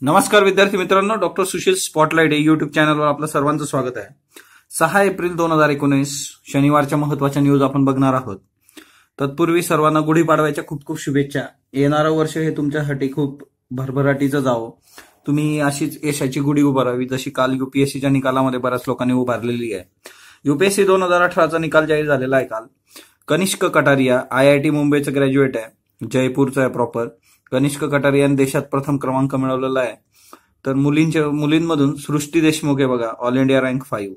नमस्कार विद्यार्थी मित्रांनो, डॉक्टर सुशील स्पॉटलाइट या युट्यूब चॅनलवर आपलं सर्वांचं स्वागत आहे। 6 एप्रिल 2019 शनिवारच्या महत्वाच्या न्यूज आपण बघणार आहोत। तत्पूर्वी सर्वांना गुढीपाडव्याच्या खूप खूप शुभेच्छा। येणारं वर्ष हे तुमच्यासाठी खूप भरभराटीचं जावो। तुम्ही अशीच यशाची गुढी उभारावी जशी काल यूपीएससीच्या निकालामध्ये बऱ्याच लोकांनी उभारलेली आहे। यूपीएससी 2018चा निकाल जाहीर झालेला आहे काल। कनिष्क कटारिया आयआयटी मुंबईचा ग्रॅज्युएट आहे, जयपूरचा आहे प्रॉपर। कनिष्क कटारियाने देशात प्रथम क्रमांक मिळवलेला आहे। तर मुलींमधून सृष्टी देशमुख आहे बघा, ऑल इंडिया रँक 5।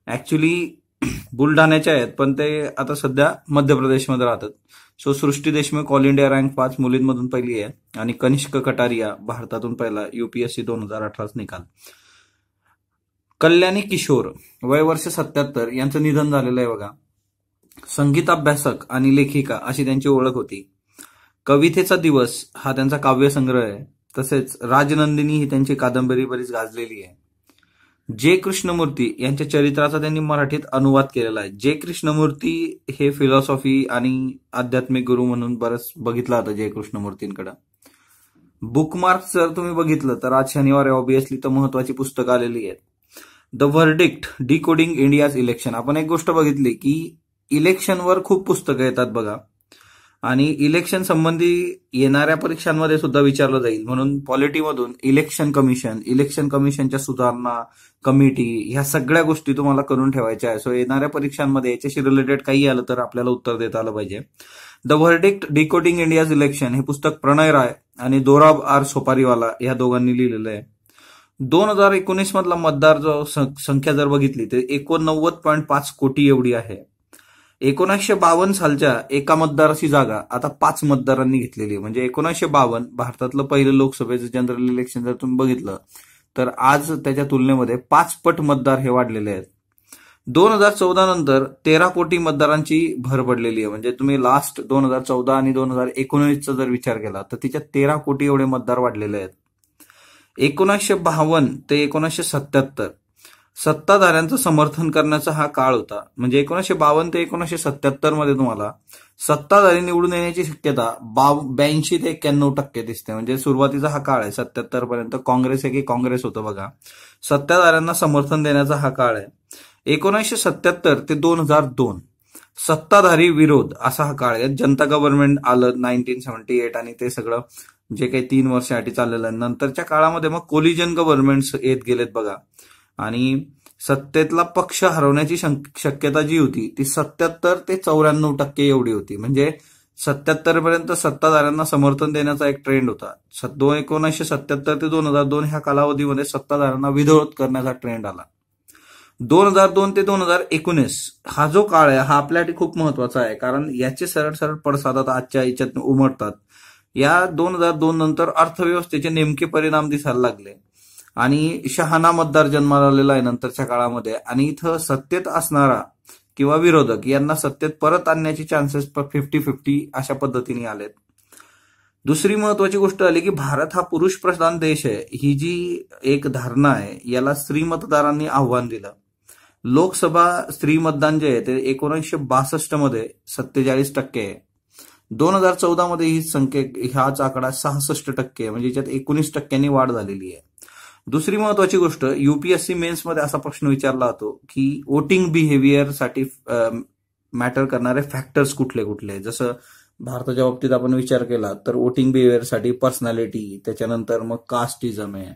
ऍक्च्युली बुलढाण्याच्या आहेत पण ते आता सध्या मध्य प्रदेशमध्ये राहतात। सो सृष्टी देशमुख ऑल इंडिया रँक 5 मुलींमधून पहिली आहे आणि कनिष्क कटारिया भारतातून पहिला यूपीएससी 2018 निकाल। कल्याणी किशोर वय वर्ष 77 यांचं निधन झालेलं आहे बघा। संगीत अभ्यासक आणि लेखिका अशी त्यांची ओळख होती। कवितेचा दिवस हा त्यांचा काव्यसंग्रह आहे। तसेच राजनंदिनी ही त्यांची कादंबरी बरीच गाजलेली आहे। जे कृष्णमूर्ती यांच्या चरित्राचा त्यांनी मराठीत अनुवाद केलेला आहे। जे कृष्णमूर्ती हे फिलॉसॉफी आणि आध्यात्मिक गुरु म्हणून बरंच बघितलं होतं जे कृष्णमूर्तींकडे। बुकमार्क जर तुम्ही बघितलं तर आज शनिवार आहे, ऑब्विसली तर महत्वाची पुस्तकं आलेली आहेत। The verdict decoding India's election. आपण एक गोष्ट बघितली की इलेक्शनवर खूप पुस्तकं येतात बघा आणि इलेक्शन संबंधी येणाऱ्या परीक्षांमध्ये सुद्धा विचारलं जाईल म्हणून पॉलिटीमधून इलेक्शन कमिशनच्या सुधारणा कमिटी ह्या सगळ्या गोष्टी तुम्हाला करून ठेवायच्या आहे। सो येणाऱ्या परीक्षांमध्ये याच्याशी रिलेटेड काही आलं तर आपल्याला उत्तर देता आलं पाहिजे। The verdict decoding India's election हे पुस्तक प्रणय राय आणि दोराब आर सोपारीवाला या दोघांनी लिहिलेलं आहे। 2019 मधला मतदार जो संख्या जर बघितली तर 89.5 कोटी एवढी आहे। 1952 सालच्या एका मतदाराची जागा आता 5 मतदारांनी घेतलेली आहे। म्हणजे 1952 भारतातलं पहिलं लोकसभेचं जनरल इलेक्शन जर तुम्ही बघितलं तर आज त्याच्या तुलनेमध्ये 5 पट मतदार हे वाढलेले आहेत। 2014 नंतर 13 कोटी मतदारांची भर पडलेली आहे। म्हणजे तुम्ही लास्ट 2014 आणि 2019चा जर विचार केला तर तिच्यात 13 कोटी एवढे मतदार वाढलेले आहेत। 1952 ते 1977 सत्ताधाऱ्यांचं समर्थन करण्याचा हा काळ होता। म्हणजे 1952 ते 1977 मध्ये तुम्हाला सत्ताधारी निवडून येण्याची शक्यता 82 ते 91% दिसते। म्हणजे सुरुवातीचा हा काळ आहे 77 पर्यंत काँग्रेस आहे की काँग्रेस होतं बघा। सत्ताधाऱ्यांना समर्थन देण्याचा हा काळ आहे। 1977 ते 2002 सत्ताधारी विरोध असा हा काळ आहे। जनता गव्हर्नमेंट आलं 1978 आणि ते सगळं जे काही 3 वर्षासाठी चाललेलं आहे। नंतरच्या काळामध्ये मग कोलिजन गव्हर्नमेंट्स येत गेलेत बघा आणि सत्तेतला पक्ष हरवण्याची शक्यता जी होती ती 77 ते 94% एवढी होती। म्हणजे 77 पर्यंत सत्ताधाऱ्यांना समर्थन देण्याचा एक ट्रेंड होता। 1977 ते 2002 ह्या कालावधीमध्ये सत्ताधाऱ्यांना विरोध करण्याचा ट्रेंड आला। 2002 ते 2019 हा जो काळ आहे हा आपल्यासाठी खूप महत्वाचा आहे कारण याचे सरळ सरळ पडसाद आता आजच्या याच्यात उमटतात। या 2002 नंतर अर्थव्यवस्थेचे नेमके परिणाम दिसायला लागले आणि शहाणा मतदार जन्माला आलेला आहे नंतरच्या काळामध्ये आणि इथं सत्तेत असणारा किंवा विरोधक यांना सत्तेत परत आणण्याचे चान्सेस 50-50 अशा पद्धतीने आलेत। दुसरी महत्वाची गोष्ट आली की भारत हा पुरुष प्रधान देश आहे ही जी एक धारणा आहे याला स्त्री मतदारांनी आव्हान दिलं। लोकसभा स्त्री मतदान जे आहे ते 1962 मध्ये 47% आहे। 2014 मध्ये ही संख्या हाच आकडा 66% आहे। म्हणजे याच्यात 19% वाढ झालेली आहे। दुसरी महत्वाची गोष्ट यूपीएससी मेन्स मध्ये असा प्रश्न विचारला जातो की वोटिंग बिहेवियर साठी मॅटर करणारे फॅक्टर्स कुठले कुठले। जसं भारताच्या बाबतीत आपण विचार केला तर वोटिंग बिहेवियर साठी पर्सनॅलिटी, त्याच्यानंतर मग कास्टिझम आहे,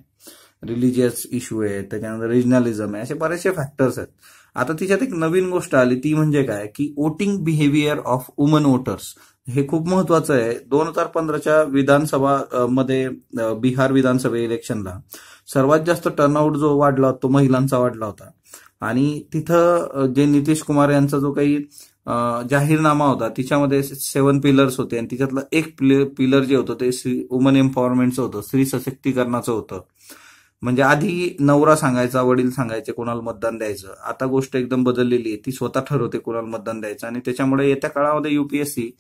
रिलिजियस इश्यू आहे, त्याच्यानंतर रिजनलिझम आहे, असे बरेचसे फॅक्टर्स आहेत। आता तिच्यात एक नवीन गोष्ट आली ती म्हणजे काय की voting behaviour of woman voters हे खूप महत्वाचं आहे। 2015च्या विधानसभा मध्ये बिहार विधानसभा इलेक्शनला सर्वात जास्त टर्नआउट जो वाढला तो महिलांचा वाढला होता आणि तिथं जे नितीश कुमार यांचा जो काही जाहीरनामा होता तिच्यामध्ये 7 पिलर्स होते आणि तिच्यातलं एक पिलर जे होतं ते वुमन एम्पॉवरमेंटचं होतं, स्त्री सशक्तीकरणाचं होतं। म्हणजे आधी नवरा सांगायचा, वडील सांगायचे कोणाला मतदान द्यायचं, आता गोष्ट एकदम बदललेली आहे, ती स्वतः ठरवते कोणाला मतदान द्यायचं आणि त्याच्यामुळे येत्या काळामध्ये UPSC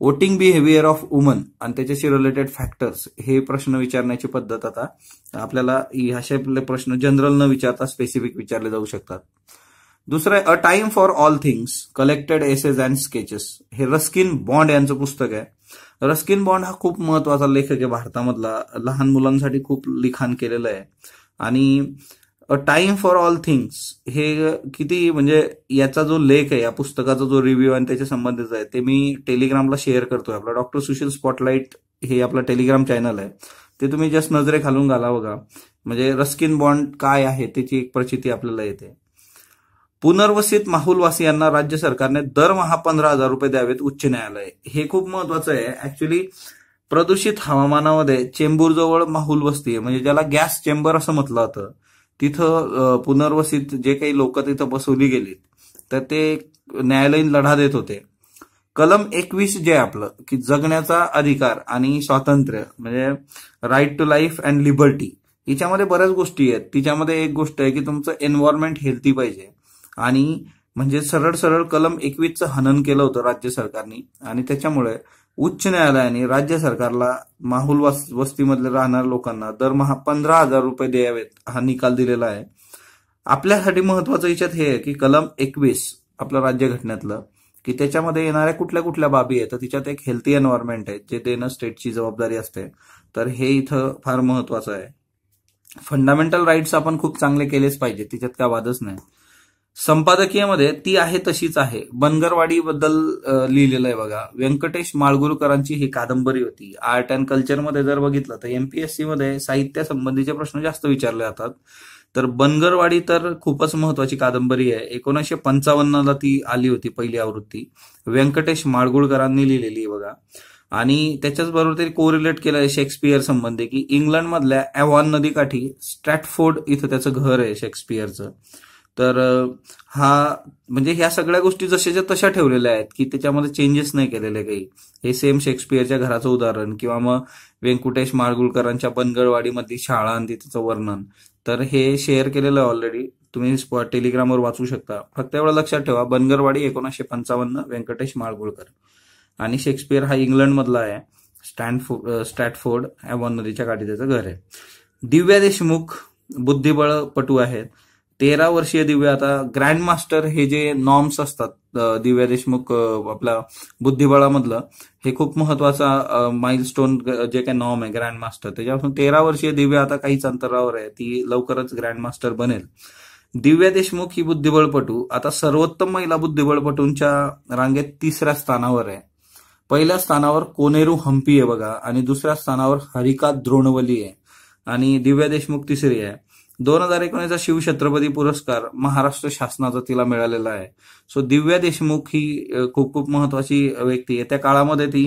voting behaviour of woman आणि त्याच्याशी रिलेटेड फॅक्टर्स हे प्रश्न विचारण्याची पद्धत आता आपल्याला असे प्रश्न जनरल न विचारता स्पेसिफिक विचारले जाऊ शकतात। दुसरं a time for all things collected essays and sketches हे रस्किन बॉन्ड यांचं पुस्तक आहे। रस्किन बॉन्ड हा खूप महत्वाचा लेखक आहे भारतामधला, लहान मुलांसाठी खूप लिखाण केलेलं आहे. आणि अ टाइम फॉर ऑल थिंग्स हे किती म्हणजे याचा जो लेख आहे, या पुस्तकाचा जो रिव्ह्यू आणि त्याच्या संबंधित आहे ते मी टेलिग्रामला शेअर करतोय. आपला डॉक्टर सुशील स्पॉटलाइट हे आपलं टेलिग्राम चॅनल आहे, ते तुम्ही जस्ट नजरे घालून घाला बघा. म्हणजे रस्किन बॉन्ड काय आहे त्याची एक प्रचिती आपल्याला येते. पुनर्वसित माहुलवासियांना राज्य सरकारने दरमहा 15,000 रुपये द्यावेत, उच्च न्यायालय. हे खूप महत्वाचं आहे. ऍक्च्युली प्रदूषित हवामानामध्ये चेंबूरजवळ माहुल वस्ती आहे, म्हणजे ज्याला गॅस चेंबर असं म्हटलं जातं, तिथं पुनर्वसित जे काही लोक तिथं बसवली गेली तर ते न्यायालयीन लढा देत होते. कलम 21 जे आहे आपलं, की जगण्याचा अधिकार आणि स्वातंत्र्य म्हणजे right to life and liberty, हिच्यामध्ये बऱ्याच गोष्टी आहेत. तिच्यामध्ये एक गोष्ट आहे की तुमचं एन्व्हायरमेंट हेल्थी पाहिजे. आणि म्हणजे सरळ सरळ कलम 21चं हनन केलं होतं राज्य सरकारने, आणि त्याच्यामुळे उच्च न्यायालयाने राज्य सरकारला माहुल वस्तीमधले राहणाऱ्या लोकांना दरमहा 15,000 रुपये द्यावेत हा निकाल दिलेला आहे. आपल्यासाठी महत्वाचं याच्यात हे आहे की कलम 21 आपलं राज्यघटनेतलं, की त्याच्यामध्ये येणाऱ्या कुठल्या कुठल्या बाबी आहेत, तर तिच्यात एक हेल्थी एन्व्हायरमेंट आहे जे देणं स्टेटची जबाबदारी असते. तर हे इथं फार महत्वाचं आहे. फंडामेंटल राईट्स आपण खूप चांगले केलेच पाहिजे, तिच्यात काय वादच नाही. संपादकीयमध्ये ती आहे तशीच आहे बनगरवाडी बद्दल लिहिलेलं आहे बघा. व्यंकटेश माळगुरकरांची ही कादंबरी होती. आर्ट अँड कल्चरमध्ये जर बघितलं तर एमपीएससी मध्ये साहित्य संबंधीचे प्रश्न जास्त विचारले जातात. तर बनगरवाडी तर खूपच महत्वाची कादंबरी आहे. 1955ला ती आली होती पहिली आवृत्ती. व्यंकटेश माळगुळकरांनी लिहिलेली आहे बघा. आणि त्याच्याच बरोबर तरी कोरिलेट केलं आहे शेक्सपियर संबंधी, की इंग्लंडमधल्या ॲव्हॉन नदीकाठी स्ट्रॅटफोर्ड इथं त्याचं घर आहे शेक्सपियरचं. तर हा म्हणजे ह्या सगळ्या गोष्टी जशाच्या तशा ठेवलेल्या आहेत, की त्याच्यामध्ये चेंजेस नाही केलेले काही. हे सेम शेक्सपियरच्या घराचं उदाहरण, किंवा मग व्यंकटेश माळगुळकरांच्या बनगरवाडीमधली शाळा आणि तिचं वर्णन, तर हे शेअर केलेलं आहे ऑलरेडी. तुम्ही टेलिग्रामवर वाचू शकता. फक्त एवढं लक्षात ठेवा, बनगरवाडी 1955, व्यंकटेश माळगुळकर. आणि शेक्सपियर हा इंग्लंडमधला आहे, स्ट्रॅटफोर्ड ॲव्हॉन नदीच्या काठी त्याचं घर आहे. दिव्या देशमुख बुद्धिबळपटू आहेत. 13 वर्षीय दिव्या आता ग्रँड मास्टर हे जे नॉर्म्स असतात दिव्या देशमुख आपला बुद्धिबळामधलं, हे खूप महत्वाचा माइलस्टोन जे काही नॉर्म आहे ग्रँड मास्टर, त्याच्यापासून 13 वर्षीय दिव्या आता काहीच अंतरावर आहे, ती लवकरच ग्रँड मास्टर बनेल. दिव्या देशमुख ही बुद्धिबळपटू आता सर्वोत्तम महिला बुद्धिबळपटूंच्या रांगेत 3ऱ्या स्थानावर आहे. पहिल्या स्थानावर कोनेरू हम्पी आहे बघा, आणि दुसऱ्या स्थानावर हरिका द्रोणवली आहे, आणि दिव्या देशमुख 3री आहे. 2019चा शिवछत्रपती पुरस्कार महाराष्ट्र शासनाचा तिला मिळालेला आहे. सो दिव्या देशमुख ही खूप खूप महत्वाची व्यक्ती आहे. त्या काळामध्ये ती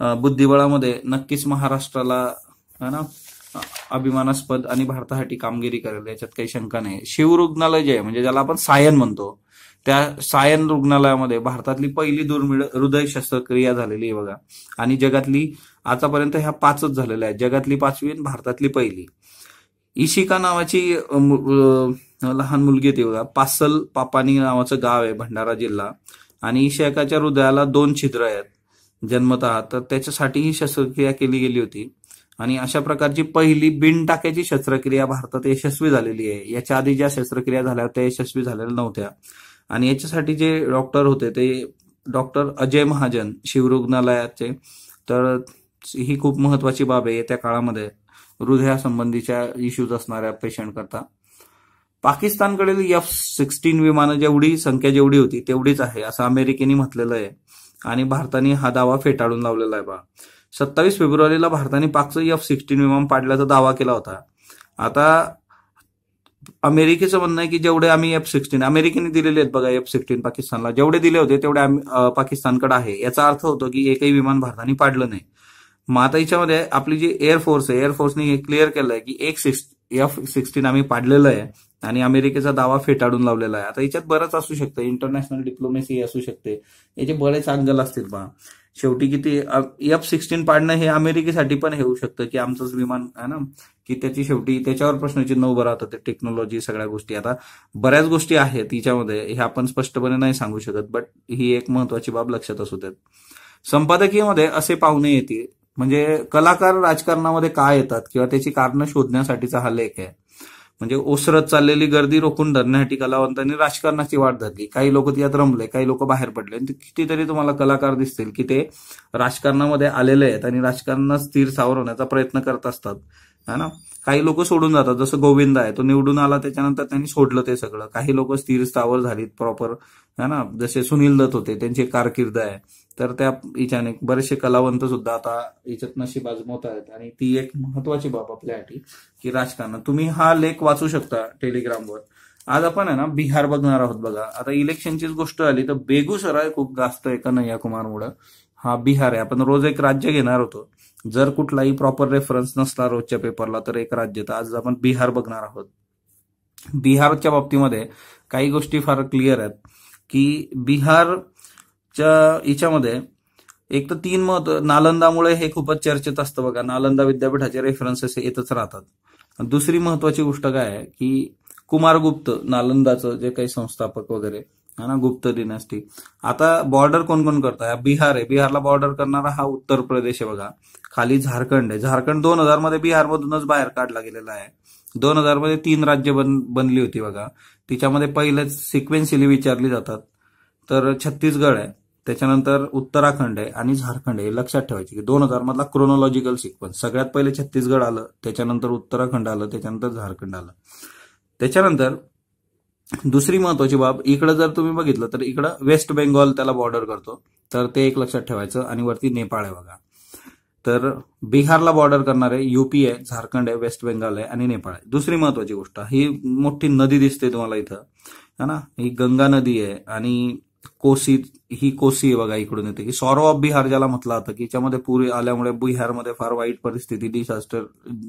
बुद्धिबळामध्ये नक्कीच महाराष्ट्राला है ना अभिमानास्पद आणि भारतासाठी कामगिरी करेल, याच्यात काही शंका नाही. शिव रुग्णालय जे आहे, म्हणजे ज्याला आपण सायन म्हणतो, त्या सायन रुग्णालयामध्ये भारतातली पहिली दुर्मिळ हृदय शस्त्रक्रिया झालेली आहे बघा. आणि जगातली आतापर्यंत ह्या 5च झालेल्या आहेत, जगातली 5वी आणि भारतातली पहिली. इशिका नावाची लहान मुलगी होती बघा. पासल पापानी नावाचं गाव आहे, भंडारा जिल्हा. आणि इशिकाच्या हृदयाला 2 छिद्र आहेत जन्मतः, तर त्याच्यासाठी ही शस्त्रक्रिया केली गेली होती. आणि अशा प्रकारची पहिली बिन टाक्याची शस्त्रक्रिया भारतात यशस्वी झालेली आहे. याच्या आधी ज्या शस्त्रक्रिया झाल्या त्या यशस्वी झालेल्या नव्हत्या. आणि याच्यासाठी जे डॉक्टर होते ते डॉक्टर अजय महाजन, शिव रुग्णालयाचे. तर ही खूप महत्वाची बाब आहे त्या काळामध्ये हृदयासंबंधीच्या इश्यूज असणाऱ्या पेशंट करता. पाकिस्तानकडील F-16 विमानं जेवढी संख्या जेवढी होती तेवढीच आहे असं अमेरिकेने म्हटलेलं आहे, आणि भारताने हा दावा फेटाळून लावलेला आहे बा. 27 फेब्रुवारीला भारताने पाकचं F-16 विमान पाडल्याचा दावा केला होता. आता अमेरिकेचं म्हणणं आहे की जेवढे आम्ही F-16 अमेरिकेने दिलेले आहेत बघा, F-16 पाकिस्तानला जेवढे दिले होते तेवढे पाकिस्तानकडे आहे. याचा अर्थ होतो की एकही विमान भारताने पाडलं नाही. मग आता याच्यामध्ये आपली जी एअरफोर्स आहे, एअरफोर्सने हे क्लिअर केलंय की एक F-16 आम्ही पाडलेलं आहे, आणि अमेरिकेचा दावा फेटाळून लावलेला आहे. आता याच्यात बरंच असू शकतं, इंटरनॅशनल डिप्लोमेसी असू शकते, याचे बरेच अँगल असतील बा. शेवटी किती F-16 पाडणं हे अमेरिकेसाठी पण हे होऊ शकतं की आमचंच विमान आहे ना, की त्याची शेवटी त्याच्यावर प्रश्नचिन्ह उभं राहतं. ते टेक्नॉलॉजी सगळ्या गोष्टी, आता बऱ्याच गोष्टी आहेत तिच्यामध्ये, हे आपण स्पष्टपणे नाही सांगू शकत, बट ही एक महत्वाची बाब लक्षात असू द्यात. संपादकीयमध्ये असे पाहुणे येतील, म्हणजे कलाकार राजकारणामध्ये का येतात किंवा त्याची कारणं शोधण्यासाठीचा हा लेख आहे. म्हणजे ओसरत चाललेली गर्दी रोखून धरण्यासाठी कलावंतांनी राजकारणाची वाट धरली. काही लोक त्यात रमले, काही लोक बाहेर पडले. कितीतरी तुम्हाला कलाकार दिसतील की ते राजकारणामध्ये आलेले आहेत आणि राजकारणात स्थिर सावर होण्याचा प्रयत्न करत असतात, है ना. काही लोक सोडून जातात, जसं गोविंद आहे, तो निवडून आला त्याच्यानंतर त्यांनी सोडलं ते सगळं. काही लोक स्थिर स्थावर झालीत प्रॉपर, है ना. जसे सुनील दत्त होते, त्यांची कारकीर्द आहे. तर त्या हिच्याने बरेचसे कलावंत सुद्धा आता याच्यात नशीब आजमावत आहेत. आणि ती एक महत्वाची बाब आपल्यासाठी की राजकारण. तुम्ही हा लेख वाचू शकता टेलिग्रामवर. आज आपण आहे ना बिहार बघणार आहोत. बघा, आता इलेक्शनचीच गोष्ट आली तर बेगुसराय खूप जास्त आहे कन्हैया कुमारमुळे. हा बिहार आहे. आपण रोज एक राज्य घेणार होतो. जर कुठलाही प्रॉपर रेफरन्स नसला रोजच्या पेपरला तर एक राज्य. तर आज आपण बिहार बघणार आहोत. बिहारच्या बाबतीमध्ये काही गोष्टी फार क्लिअर आहेत की बिहारच्या हिच्यामध्ये एक तर 3 नालंदामुळे हे खूपच चर्चेत असतं. बघा, नालंदा विद्यापीठाचे रेफरन्सेस येतच राहतात. दुसरी महत्वाची गोष्ट काय आहे की कुमारगुप्त, नालंदाचं जे काही संस्थापक वगैरे है ना, गुप्त डिनास्टी. आता बॉर्डर कोण कोण करतं? बिहार आहे. बिहारला बॉर्डर करणारा हा उत्तर प्रदेश आहे. बघा, खाली झारखंड आहे. झारखंड 2000 मध्ये बिहारमधूनच बाहेर काढला गेलेला आहे. 2000 मध्ये 3 राज्य बनली होती. बघा, तिच्यामध्ये पहिलेच सिक्वेन्शियली विचारली जातात तर छत्तीसगड आहे, त्याच्यानंतर उत्तराखंड आहे आणि झारखंड आहे. लक्षात ठेवायची की 2000 मधला क्रोनॉलॉजिकल सिक्वेन्स. सगळ्यात पहिले छत्तीसगड आलं, त्याच्यानंतर उत्तराखंड आलं, त्याच्यानंतर झारखंड आलं. त्याच्यानंतर दुसरी महत्वाची बाब, इकडं जर तुम्ही बघितलं तर इकडं वेस्ट बेंगॉल त्याला बॉर्डर करतो, तर ते एक लक्षात ठेवायचं. आणि वरती नेपाळ आहे. बघा, तर बिहारला बॉर्डर करणारे यूपी आहे, झारखंड आहे, वेस्ट बेंगॉल आहे आणि नेपाळ आहे. दुसरी महत्वाची गोष्ट, ही मोठी नदी दिसते तुम्हाला इथं, है ना, ही गंगा नदी आहे. आणि कोसी, ही कोसी आहे बघा, इकडून येते की सॉरो ऑफ बिहार ज्याला म्हटलं जातं की याच्यामध्ये पूर आल्यामुळे बिहारमध्ये फार वाईट परिस्थिती, डिझास्टर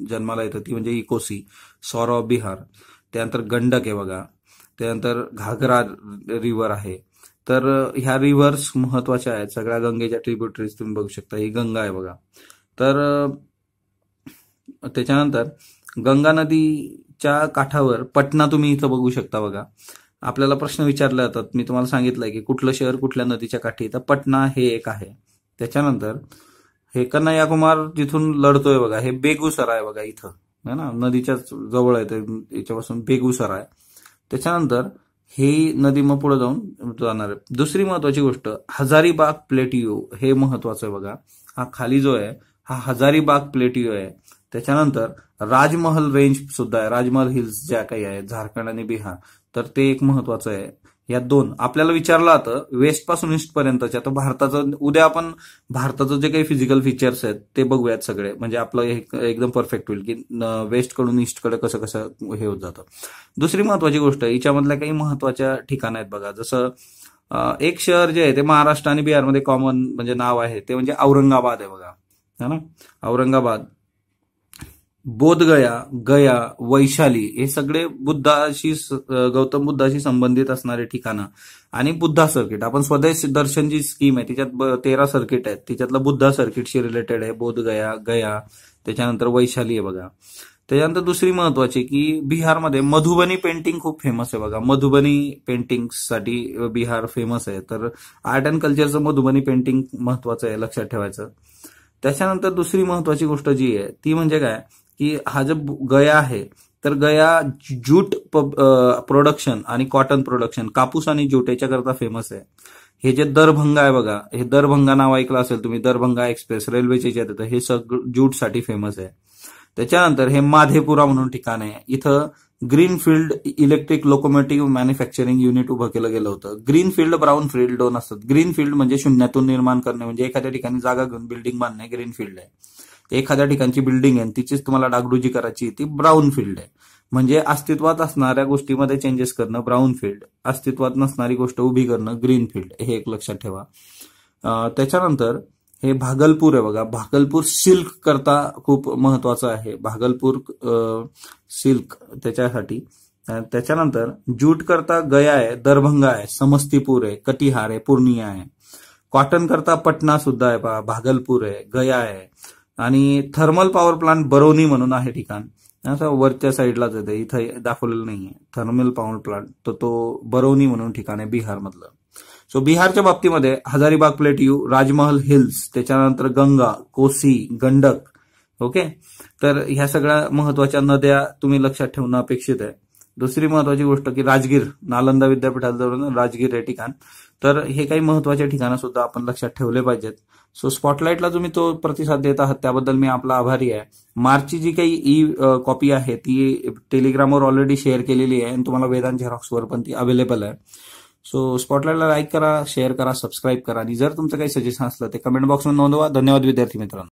जन्माला येतं, ती म्हणजे ही कोसी, सॉरो ऑफ बिहार. त्यानंतर गंडक आहे बघा, त्यानंतर घाघरा रिव्हर आहे. तर ह्या रिव्हर्स महत्वाच्या आहेत. सगळ्या गंगेच्या ट्रिब्युटरीज तुम्ही बघू शकता. ही गंगा आहे बघा. तर त्याच्यानंतर गंगा नदीच्या काठावर पटना तुम्ही इथं बघू शकता. बघा, आपल्याला प्रश्न विचारले जातात. मी तुम्हाला सांगितलंय की कुठलं शहर कुठल्या नदीच्या काठी, तर पटना हे एक आहे. त्याच्यानंतर हे कन्हैया कुमार जिथून लढतोय बघा, हे बेगुसराय बघा इथं, है ना, नदीच्या जवळ आहे, याच्यापासून बेगुसराय. त्याच्यानंतर ही नदी मग पुढे जाऊन जाणार आहे. दुसरी महत्वाची गोष्ट, हजारीबाग प्लेटियो, हे महत्वाचं आहे बघा. हा खाली जो आहे हा हजारीबाग प्लेटियो आहे. त्याच्यानंतर राजमहल रेंज सुद्धा आहे, राजमहल हिल्स ज्या काही आहेत झारखंड आणि बिहार, तर ते एक महत्वाचं आहे. या 2 आपल्याला विचारलं जातं वेस्ट पासून ईस्ट पर्यंतच्या. तर भारताचं उद्या आपण भारताचं जे काही फिजिकल फीचर्स आहेत ते बघूयात सगळे, म्हणजे आपलं एकदम परफेक्ट होईल की वेस्ट कडून ईस्ट कडे कसं कसं हे होत जातं. दुसरी महत्वाची गोष्ट, हिच्यामधल्या काही महत्वाच्या ठिकाणं आहेत बघा. जसं एक शहर जे आहे ते महाराष्ट्र आणि बिहारमध्ये कॉमन म्हणजे नाव आहे, ते म्हणजे औरंगाबाद आहे बघा, है ना. औरंगाबाद, बोधगया, गया, वैशाली, हे सगळे बुद्धाशी, गौतम बुद्धाशी संबंधित असणारे ठिकाणं. आणि बुद्धा सर्किट, आपण स्वदेश दर्शन जी स्कीम आहे तिच्यात 13 सर्किट आहेत, तिच्यातलं बुद्धा सर्किटशी रिलेटेड आहे. बोधगया, गया, त्याच्यानंतर वैशाली आहे बघा. त्याच्यानंतर दुसरी महत्वाची की बिहारमध्ये मधुबनी पेंटिंग खूप फेमस आहे बघा. मधुबनी पेंटिंगसाठी बिहार फेमस आहे. तर आर्ट अँड कल्चरचं मधुबनी पेंटिंग महत्वाचं आहे, लक्षात ठेवायचं. त्याच्यानंतर दुसरी महत्वाची गोष्ट जी आहे ती म्हणजे काय की हा जो गया आहे, तर गया ज्यूट प्रोडक्शन आणि कॉटन प्रोडक्शन, कापूस आणि ज्यूट याच्याकरता फेमस आहे. हे जे दरभंगा आहे बघा, हे दरभंगा नाव ऐकलं असेल तुम्ही, दरभंगा एक्सप्रेस रेल्वेच्या याच्यात येतं, हे सगळं ज्यूटसाठी फेमस आहे. त्याच्यानंतर हे माधेपुरा म्हणून ठिकाण आहे. इथं greenfield electric locomotive manufacturing unit उभं केलं गेलं होतं. ग्रीनफील्ड, ब्राऊनफील्ड 2 असतात. ग्रीनफील्ड म्हणजे शून्यातून निर्माण करणे, म्हणजे एखाद्या ठिकाणी जागा घेऊन बिल्डिंग बांधणे ग्रीनफील्ड आहे. एखाद्या ठिकाणची बिल्डिंग आहे तिचीच तुम्हाला डागडुजी करायची, ती ब्राऊन फील्ड आहे. म्हणजे अस्तित्वात असणाऱ्या गोष्टीमध्ये चेंजेस करणं ब्राऊन फील्ड, अस्तित्वात नसणारी गोष्ट उभी करणं ग्रीन फील्ड, हे एक लक्षात ठेवा. त्याच्यानंतर हे भागलपूर आहे बघा. भागलपूर सिल्क करता खूप महत्वाचं आहे. भागलपूर सिल्क त्याच्यासाठी. त्याच्यानंतर ज्यूट करता गया आहे, दरभंगा आहे, समस्तीपूर आहे, कटिहार आहे, पूर्णिया आहे. कॉटन करता पटना सुद्धा आहे, भागलपूर आहे, गया आहे. आणि थर्मल पॉवर प्लांट बरौनी म्हणून आहे ठिकाण, असं वरच्या साईडलाच येते, इथं दाखवलेलं नाहीये थर्मल पॉवर प्लांट, तर तो बरौनी म्हणून ठिकाण आहे बिहार मधलं. सो बिहारच्या बाबतीमध्ये हजारीबाग प्लेट्यू, राजमहल हिल्स, त्याच्यानंतर गंगा, कोसी, गंडक, ओके, तर ह्या सगळ्या महत्वाच्या नद्या तुम्ही लक्षात ठेवणं अपेक्षित आहे. दुसरी महत्वाची गोष्ट की राजगीर, नालंदा विद्यापीठाजवळ राजगीर हे ठिकाण, तर हे काही महत्वाचे ठिकाणं सुद्धा आपण लक्षात ठेवले पाहिजेत. सो स्पॉटलाइटला तुम्ही तो प्रतिसाद देत आहात त्याबद्दल मी आपला आभारी आहे. मार्चची जी काही ई कॉपी आहे ती टेलिग्रामवर ऑलरेडी शेअर केलेली आहे आणि तुम्हाला वेदांत झेरॉक्सवर पण ती अवेलेबल आहे. सो स्पॉटलाइटला लाईक करा, शेअर करा, सबस्क्राईब करा आणि जर तुमचं काही सजेशन असलं ते कमेंट बॉक्समध्ये नोंदवा. धन्यवाद विद्यार्थी मित्रांनो.